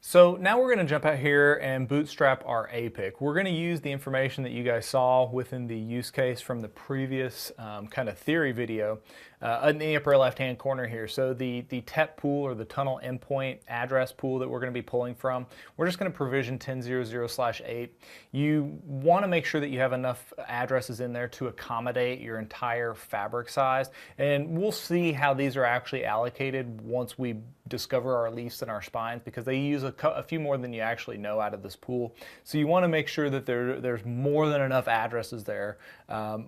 So now we're going to jump out here and bootstrap our APIC. We're going to use the information that you guys saw within the use case from the previous kind of theory video in the upper left-hand corner here. So the TEP pool, or the tunnel endpoint address pool that we're going to be pulling from, we're just going to provision 10.0.0/8. You want to make sure that you have enough addresses in there to accommodate your entire fabric size, and we'll see how these are actually allocated once we discover our leaves and our spines, because they use a few more than you actually know out of this pool. So you want to make sure that there's more than enough addresses there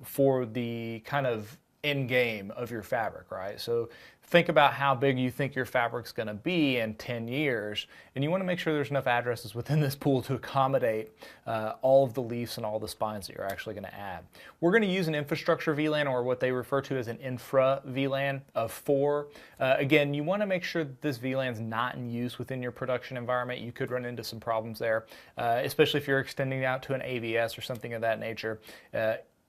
for the kind of end game of your fabric, right? So think about how big you think your fabric's going to be in 10 years, and you want to make sure there's enough addresses within this pool to accommodate all of the leaves and all the spines that you're actually going to add. We're going to use an infrastructure VLAN, or what they refer to as an infra VLAN of 4. Again, you want to make sure that this VLAN's not in use within your production environment. You could run into some problems there, especially if you're extending out to an AVS or something of that nature.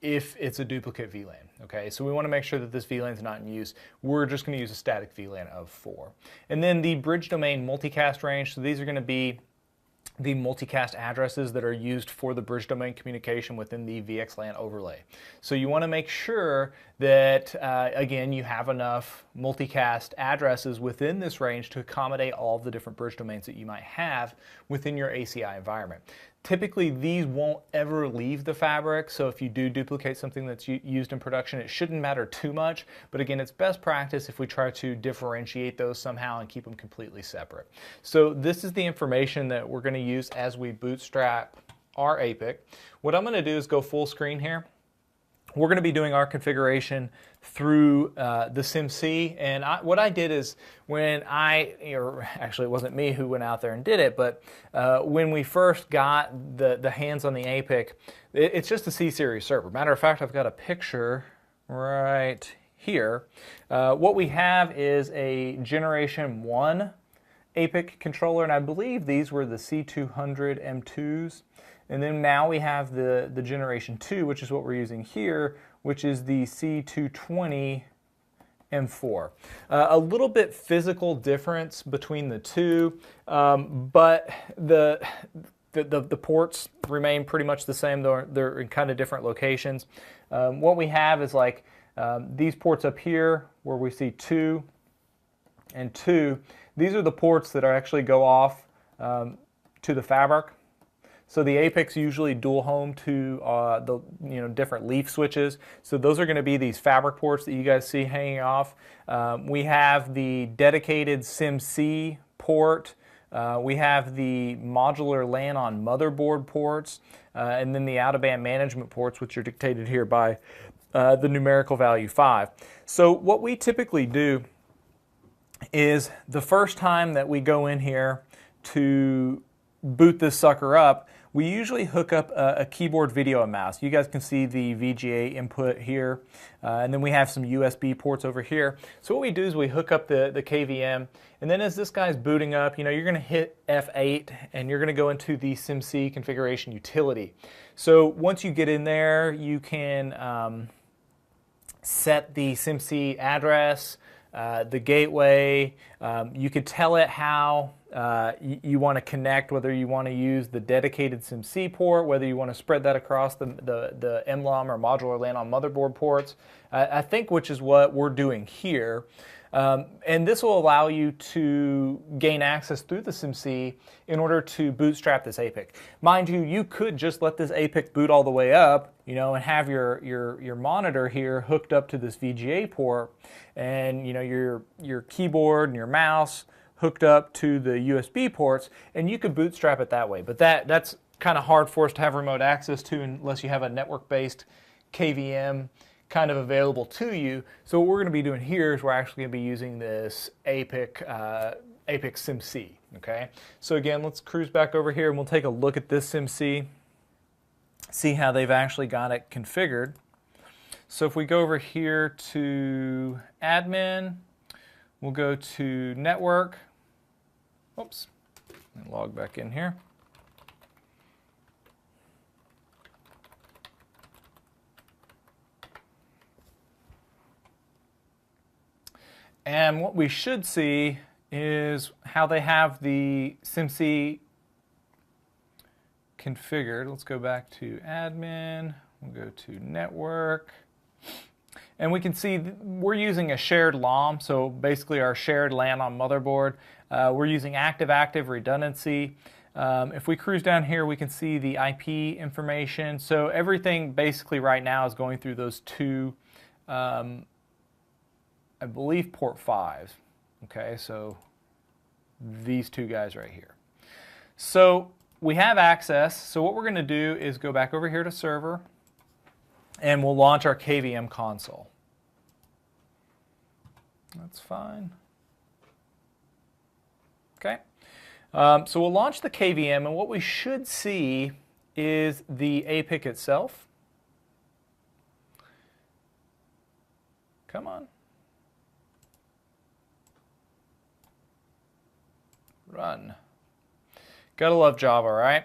If it's a duplicate VLAN, okay? So we want to make sure that this VLAN is not in use. We're just going to use a static VLAN of 4. And then the bridge domain multicast range, so these are going to be the multicast addresses that are used for the bridge domain communication within the VXLAN overlay. So you want to make sure that, again, you have enough multicast addresses within this range to accommodate all of the different bridge domains that you might have within your ACI environment. Typically, these won't ever leave the fabric, so if you do duplicate something that's used in production, it shouldn't matter too much, but again, it's best practice if we try to differentiate those somehow and keep them completely separate. So this is the information that we're going to use as we bootstrap our APIC. What I'm going to do is go full screen here. We're going to be doing our configuration through the SimC, and what I did is actually it wasn't me who went out there and did it, but when we first got the hands on the APIC, it's just a C-Series server. Matter of fact, I've got a picture right here. What we have is a Generation 1 APIC controller, and I believe these were the C200 M2s. And then now we have the Generation 2, which is what we're using here, which is the C220 M4. A little bit physical difference between the two, but the ports remain pretty much the same, though they're in kind of different locations. What we have is like these ports up here where we see 2 and 2. These are the ports that actually go off to the fabric. So the APICs usually dual home to the different leaf switches. So those are going to be these fabric ports that you guys see hanging off. We have the dedicated SimC port. We have the modular LAN on motherboard ports, and then the out-of-band management ports, which are dictated here by the numerical value 5. So what we typically do is the first time that we go in here to boot this sucker up, we usually hook up a keyboard, video, and mouse. You guys can see the VGA input here, and then we have some USB ports over here. So what we do is we hook up the KVM, and then as this guy's booting up, you're going to hit F8, and you're going to go into the SimC configuration utility. So once you get in there, you can set the SimC address, the gateway. You could tell it how you want to connect, whether you want to use the dedicated SimC port, whether you want to spread that across the MLOM or modular LAN on motherboard ports, I think, which is what we're doing here. And this will allow you to gain access through the SimC in order to bootstrap this APIC. Mind you, you could just let this APIC boot all the way up, and have your monitor here hooked up to this VGA port, and your keyboard and your mouse hooked up to the USB ports, and you could bootstrap it that way. But that's kind of hard for us to have remote access to unless you have a network-based KVM kind of available to you. So what we're going to be doing here is we're actually going to be using this APIC SimC. Okay. So again, let's cruise back over here and we'll take a look at this SimC, see how they've actually got it configured. So if we go over here to admin, we'll go to network. Oops. Let me log back in here. And what we should see is how they have the SimC configured. Let's go back to admin. We'll go to network. And we can see we're using a shared LOM, so basically our shared LAN on motherboard. We're using active-active redundancy. If we cruise down here, we can see the IP information. So everything basically right now is going through those two, I believe, port 5. Okay, so these two guys right here. So we have access. So what we're going to do is go back over here to server, and we'll launch our KVM console. That's fine. Okay. So we'll launch the KVM, and what we should see is the APIC itself. Come on. Run. Gotta love Java, right?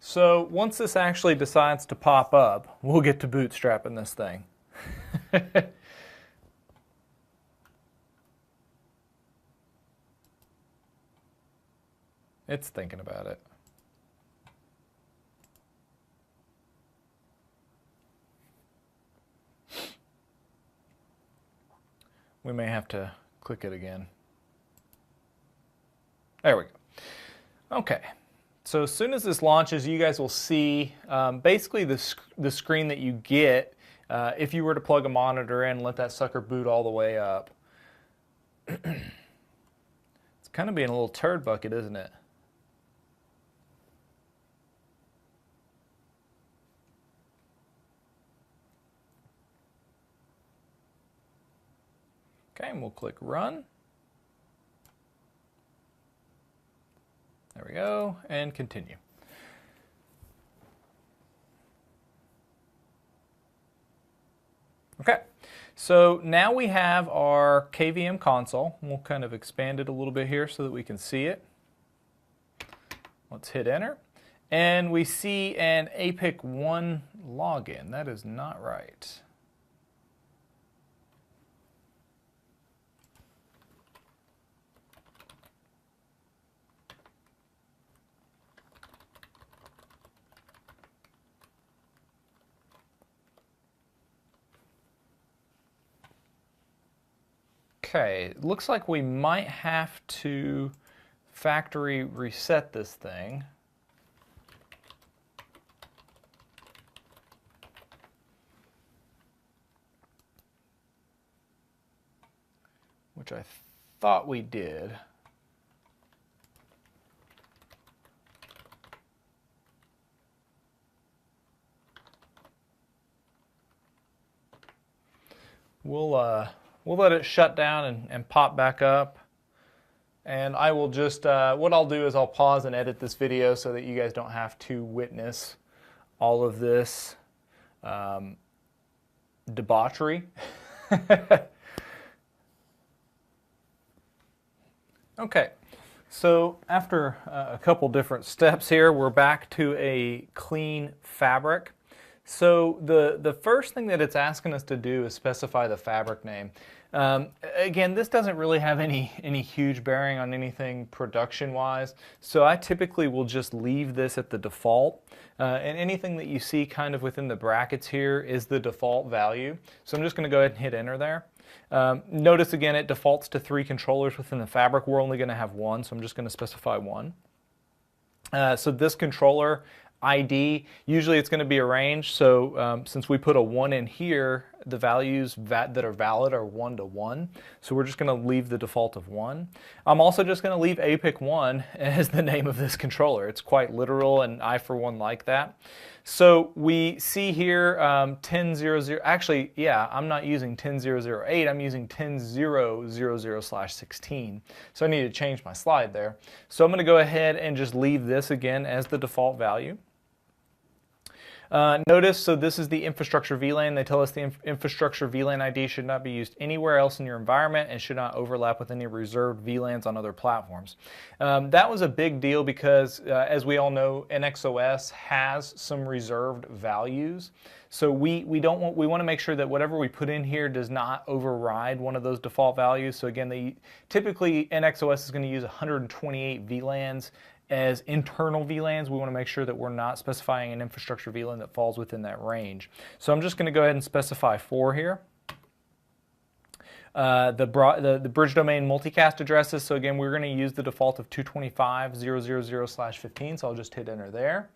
So once this actually decides to pop up, we'll get to bootstrapping this thing. It's thinking about it. We may have to click it again. There we go. Okay. So as soon as this launches, you guys will see basically the screen that you get if you were to plug a monitor in and let that sucker boot all the way up. It's kind of being a little turd bucket, isn't it? Okay, and we'll click Run. There we go, and continue. Okay, so now we have our KVM console. We'll kind of expand it a little bit here so that we can see it. Let's hit enter. And we see an APIC 1 login. That is not right. Okay, it looks like we might have to factory reset this thing. Which I thought we did. We'll let it shut down and pop back up. And I will just, what I'll do is I'll pause and edit this video so that you guys don't have to witness all of this debauchery. Okay, so after a couple different steps here, we're back to a clean fabric. So the first thing that it's asking us to do is specify the fabric name. Again, this doesn't really have any huge bearing on anything production-wise, so I typically will just leave this at the default. And anything that you see kind of within the brackets here is the default value. So I'm just going to go ahead and hit enter there. Notice again it defaults to 3 controllers within the fabric. We're only going to have 1, so I'm just going to specify 1. So this controller ID, usually it's going to be a range, so since we put a 1 in here, the values that are valid are 1 to 1, so we're just going to leave the default of 1. I'm also just going to leave APIC 1 as the name of this controller. It's quite literal, and I for one like that. So we see here 10.0.0, actually, yeah, I'm not using 10.0.0.8, I'm using 10.0.0/16. So I need to change my slide there. So I'm going to go ahead and just leave this again as the default value. Notice, so this is the infrastructure VLAN. They tell us the infrastructure VLAN ID should not be used anywhere else in your environment and should not overlap with any reserved VLANs on other platforms. That was a big deal because, as we all know, NXOS has some reserved values. So we want to make sure that whatever we put in here does not override one of those default values. So again, typically NXOS is going to use 128 VLANs as internal VLANs. We want to make sure that we're not specifying an infrastructure VLAN that falls within that range. So I'm just going to go ahead and specify 4 here. The bridge domain multicast addresses, so again, we're going to use the default of 225.0.0.0/15, so I'll just hit enter there.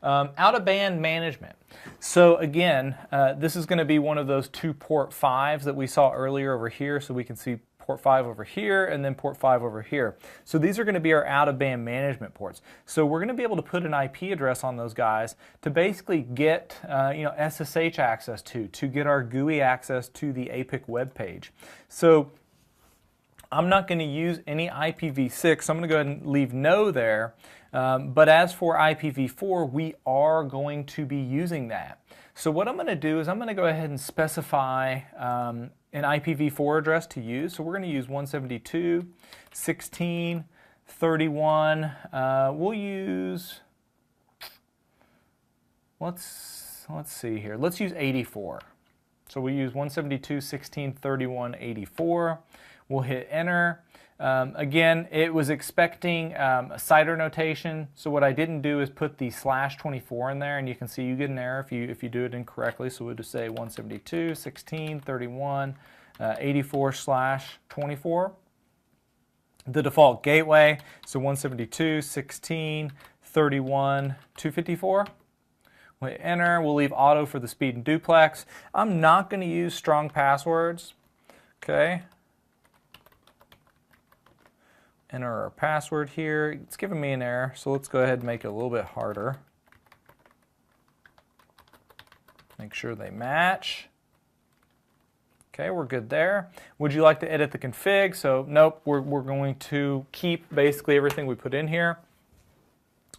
Out-of-band management. So again, this is going to be one of those 2 port 5s that we saw earlier over here, so we can see port 5 over here and then port 5 over here. So these are going to be our out-of-band management ports. So we're going to be able to put an IP address on those guys to basically get SSH access to get our GUI access to the APIC web page. So I'm not going to use any IPv6, so I'm going to go ahead and leave no there. But as for IPv4, we are going to be using that. So what I'm going to do is I'm going to go ahead and specify an IPv4 address to use. So we're going to use 172.16.31. We'll use, let's see here. Let's use 84. So we use 172.16.31.84. We'll hit enter. Again, it was expecting a CIDR notation, so what I didn't do is put the /24 in there, and you can see you get an error if you do it incorrectly. So we'll just say 172.16.31.84/24. The default gateway, so 172.16.31.254. We'll hit enter. We'll leave auto for the speed and duplex. I'm not going to use strong passwords. Okay. Enter our password here. It's giving me an error, so let's go ahead and make it a little bit harder. Make sure they match. Okay, we're good there. Would you like to edit the config? So nope, we're going to keep basically everything we put in here.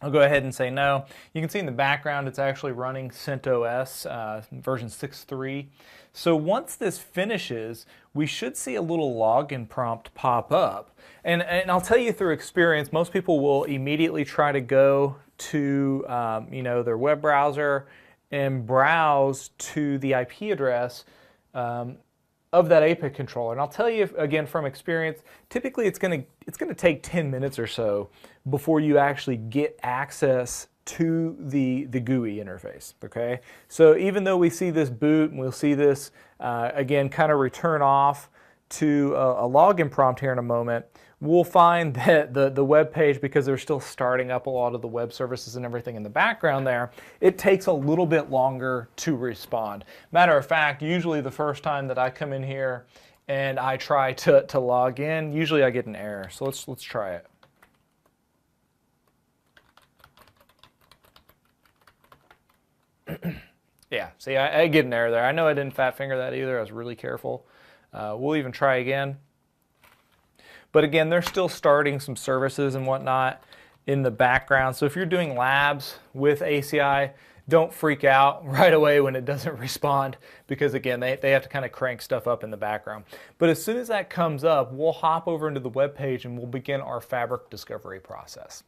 I'll go ahead and say no. You can see in the background it's actually running CentOS version 6.3. So once this finishes, we should see a little login prompt pop up. And I'll tell you through experience, most people will immediately try to go to their web browser and browse to the IP address of that APIC controller. And I'll tell you again from experience, typically it's going to take 10 minutes or so before you actually get access to the GUI interface. Okay, so even though we see this boot and we'll see this again kind of return off to a login prompt here in a moment, we'll find that the web page, because they're still starting up a lot of the web services and everything in the background there, it takes a little bit longer to respond. Matter of fact, usually the first time that I come in here and I try to log in, usually I get an error. So let's try it. Yeah, see, I get an error there. I know I didn't fat finger that either. I was really careful. We'll even try again. But again, they're still starting some services and whatnot in the background. So if you're doing labs with ACI, don't freak out right away when it doesn't respond, because again, they have to kind of crank stuff up in the background. But as soon as that comes up, we'll hop over into the web page and we'll begin our Fabric discovery process.